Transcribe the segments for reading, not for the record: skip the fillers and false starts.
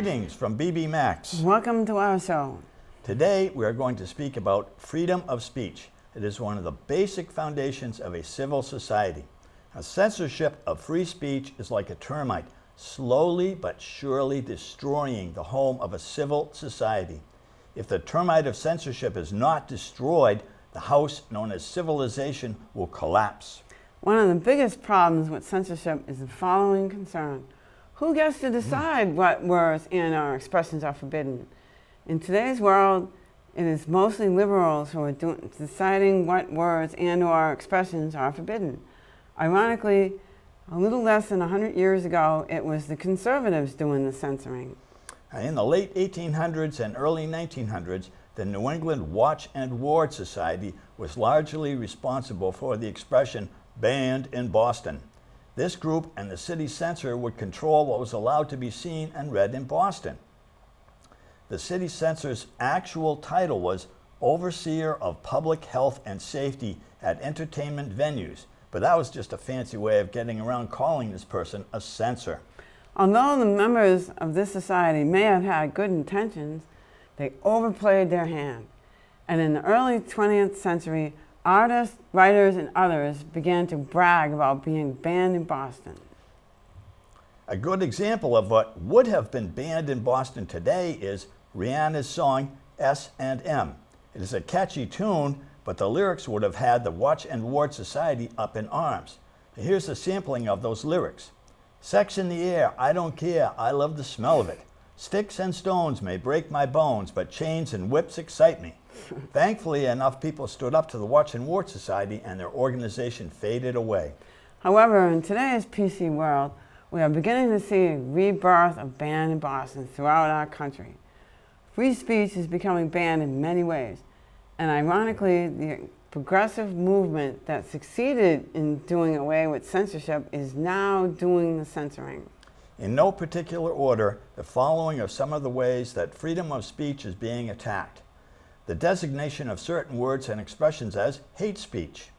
Greetings from BB Max. Welcome to our show. Today we are going to speak about freedom of speech. It is one of the basic foundations of a civil society. A censorship of free speech is like a termite, slowly but surely destroying the home of a civil society. If the termite of censorship is not destroyed, the house known as civilization will collapse. One of the biggest problems with censorship is the following concern. Who gets to decide what words and/or expressions are forbidden? In today's world, it is mostly liberals who are deciding what words and/or expressions are forbidden. Ironically, a little less than 100 years ago, it was the conservatives doing the censoring. In the late 1800s and early 1900s, the New England Watch and Ward Society was largely responsible for the expression "banned in Boston." This group and the city censor would control what was allowed to be seen and read in Boston. The city censor's actual title was Overseer of Public Health and Safety at Entertainment Venues, but that was just a fancy way of getting around calling this person a censor. Although the members of this society may have had good intentions, they overplayed their hand. And in the early 20th century, artists, writers, and others began to brag about being banned in Boston. A good example of what would have been banned in Boston today is Rihanna's song S&M. It is a catchy tune, but the lyrics would have had the Watch and Ward Society up in arms. Here's a sampling of those lyrics. "Sex in the air, I don't care, I love the smell of it. Sticks and stones may break my bones, but chains and whips excite me." Thankfully, enough people stood up to the Watch and Ward Society and their organization faded away. However, in today's PC world, we are beginning to see a rebirth of banned in Boston throughout our country. Free speech is becoming banned in many ways, and ironically, the progressive movement that succeeded in doing away with censorship is now doing the censoring. In no particular order, the following are some of the ways that freedom of speech is being attacked. The designation of certain words and expressions as hate speech.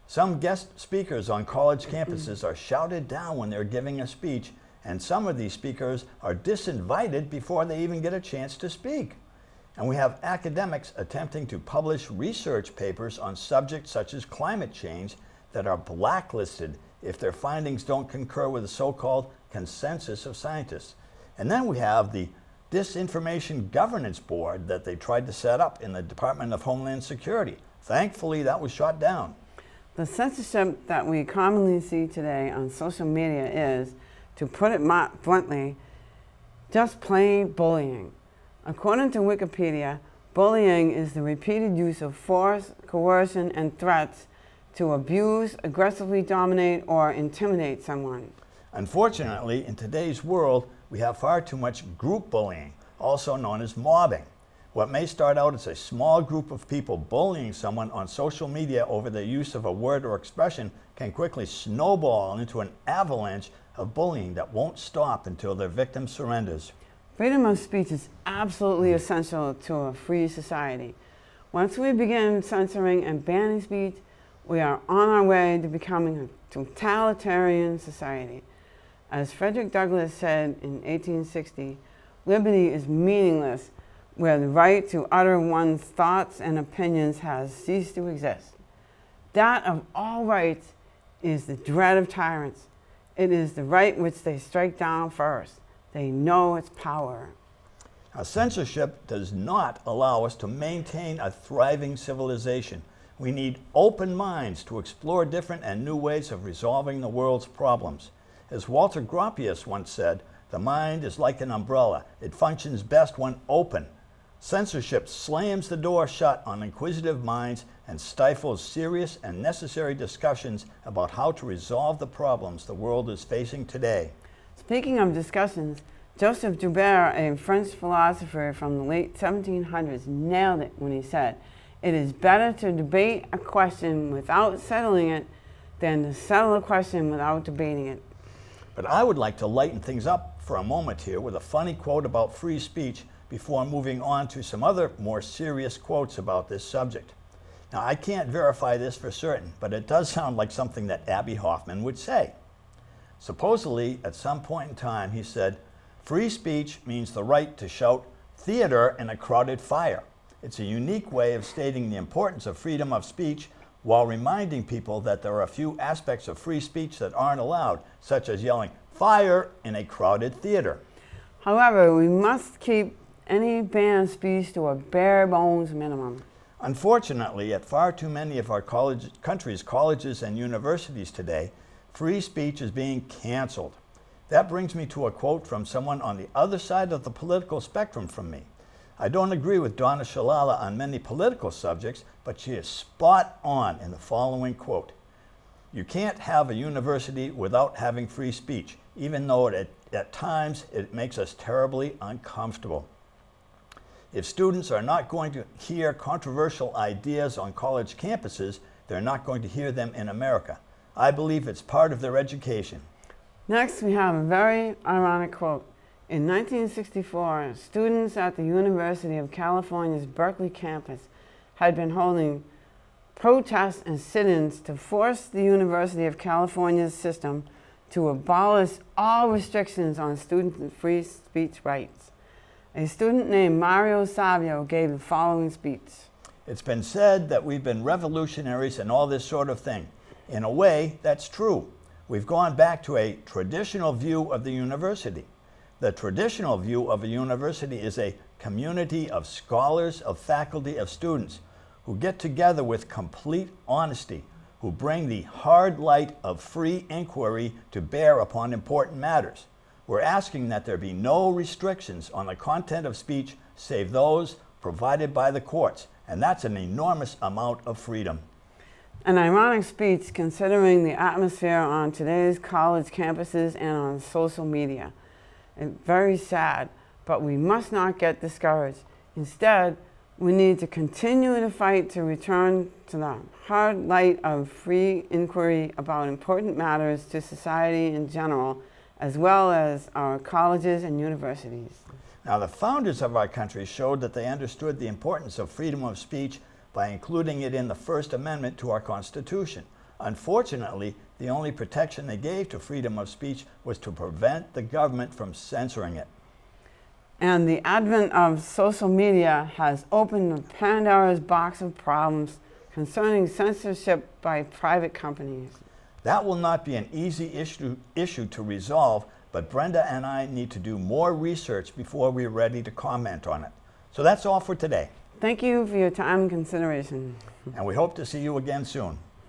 Some guest speakers on college campuses are shouted down when they're giving a speech, and some of these speakers are disinvited before they even get a chance to speak. And we have academics attempting to publish research papers on subjects such as climate change that are blacklisted if their findings don't concur with the so-called consensus of scientists. And then we have the Disinformation Governance Board that they tried to set up in the Department of Homeland Security. Thankfully, that was shot down. The censorship that we commonly see today on social media is, to put it bluntly, just plain bullying. According to Wikipedia, bullying is the repeated use of force, coercion, and threats to abuse, aggressively dominate, or intimidate someone. Unfortunately, in today's world, we have far too much group bullying, also known as mobbing. What may start out as a small group of people bullying someone on social media over the use of a word or expression can quickly snowball into an avalanche of bullying that won't stop until their victim surrenders. Freedom of speech is absolutely essential to a free society. Once we begin censoring and banning speech, we are on our way to becoming a totalitarian society. As Frederick Douglass said in 1860, liberty is meaningless where the right to utter one's thoughts and opinions has ceased to exist. That of all rights is the dread of tyrants. It is the right which they strike down first. They know its power. Now, censorship does not allow us to maintain a thriving civilization. We need open minds to explore different and new ways of resolving the world's problems. As Walter Gropius once said, the mind is like an umbrella. It functions best when open. Censorship slams the door shut on inquisitive minds and stifles serious and necessary discussions about how to resolve the problems the world is facing today. Speaking of discussions, Joseph Joubert, a French philosopher from the late 1700s, nailed it when he said, "It is better to debate a question without settling it than to settle a question without debating it." But I would like to lighten things up for a moment here with a funny quote about free speech before moving on to some other more serious quotes about this subject. Now, I can't verify this for certain, but it does sound like something that Abbie Hoffman would say. Supposedly, at some point in time, he said, Free speech means the right to shout theater in a crowded fire. It's a unique way of stating the importance of freedom of speech while reminding people that there are a few aspects of free speech that aren't allowed, such as yelling fire in a crowded theater. However, we must keep any banned speech to a bare bones minimum. Unfortunately, at far too many of our country's colleges and universities today, free speech is being canceled. That brings me to a quote from someone on the other side of the political spectrum from me. I don't agree with Donna Shalala on many political subjects, but she is spot on in the following quote. You can't have a university without having free speech, even though at times it makes us terribly uncomfortable. If students are not going to hear controversial ideas on college campuses, they're not going to hear them in America. I believe it's part of their education. Next, we have a very ironic quote. In 1964, students at the University of California's Berkeley campus had been holding protests and sit-ins to force the University of California's system to abolish all restrictions on student free speech rights. A student named Mario Savio gave the following speech. It's been said that we've been revolutionaries and all this sort of thing. In a way, that's true. We've gone back to a traditional view of the university. The traditional view of a university is a community of scholars, of faculty, of students who get together with complete honesty, who bring the hard light of free inquiry to bear upon important matters. We're asking that there be no restrictions on the content of speech save those provided by the courts, and that's an enormous amount of freedom. An ironic speech considering the atmosphere on today's college campuses and on social media. It's very sad, but we must not get discouraged. Instead, we need to continue to fight to return to the hard light of free inquiry about important matters to society in general, as well as our colleges and universities. Now, the founders of our country showed that they understood the importance of freedom of speech by including it in the First Amendment to our Constitution. Unfortunately, the only protection they gave to freedom of speech was to prevent the government from censoring it. And the advent of social media has opened the Pandora's box of problems concerning censorship by private companies. That will not be an easy issue to resolve, but Brenda and I need to do more research before we're ready to comment on it. So that's all for today. Thank you for your time and consideration. And we hope to see you again soon.